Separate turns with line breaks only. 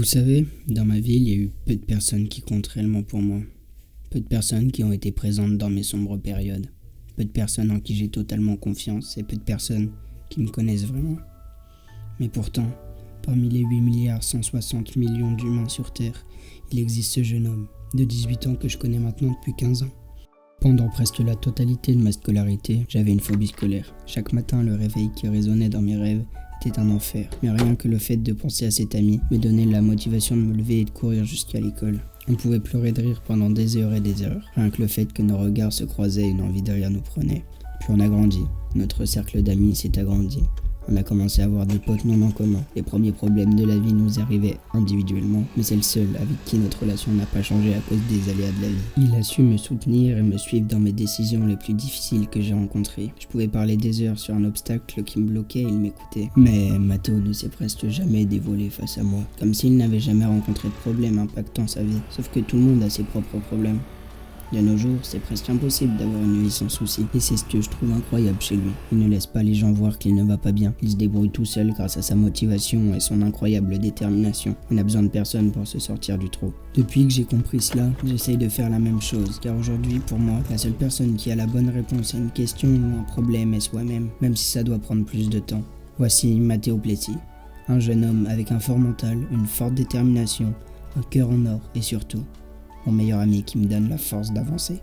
Vous savez, dans ma vie, il y a eu peu de personnes qui comptent réellement pour moi. Peu de personnes qui ont été présentes dans mes sombres périodes. Peu de personnes en qui j'ai totalement confiance et peu de personnes qui me connaissent vraiment. Mais pourtant, parmi les 8 milliards 160 millions d'humains sur Terre, il existe ce jeune homme de 18 ans que je connais maintenant depuis 15 ans. Pendant presque la totalité de ma scolarité, j'avais une phobie scolaire. Chaque matin, le réveil qui résonnait dans mes rêves était un enfer. Mais rien que le fait de penser à cet ami me donnait la motivation de me lever et de courir jusqu'à l'école. On pouvait pleurer de rire pendant des heures et des heures. Rien que le fait que nos regards se croisaient, une envie de rire nous prenait. Puis on a grandi. Notre cercle d'amis s'est agrandi. On a commencé à avoir des potes non en commun. Les premiers problèmes de la vie nous arrivaient individuellement, mais c'est le seul avec qui notre relation n'a pas changé à cause des aléas de la vie. Il a su me soutenir et me suivre dans mes décisions les plus difficiles que j'ai rencontrées. Je pouvais parler des heures sur un obstacle qui me bloquait et il m'écoutait. Mais Mathéo ne s'est presque jamais dévoilé face à moi, comme s'il n'avait jamais rencontré de problème impactant sa vie. Sauf que tout le monde a ses propres problèmes. De nos jours, c'est presque impossible d'avoir une vie sans soucis. Et c'est ce que je trouve incroyable chez lui. Il ne laisse pas les gens voir qu'il ne va pas bien. Il se débrouille tout seul grâce à sa motivation et son incroyable détermination. On n'a besoin de personne pour se sortir du trou. Depuis que j'ai compris cela, j'essaye de faire la même chose. Car aujourd'hui, pour moi, la seule personne qui a la bonne réponse à une question ou un problème est soi-même, même si ça doit prendre plus de temps. Voici Mathéo Plessis. Un jeune homme avec un fort mental, une forte détermination, un cœur en or et surtout mon meilleur ami qui me donne la force d'avancer.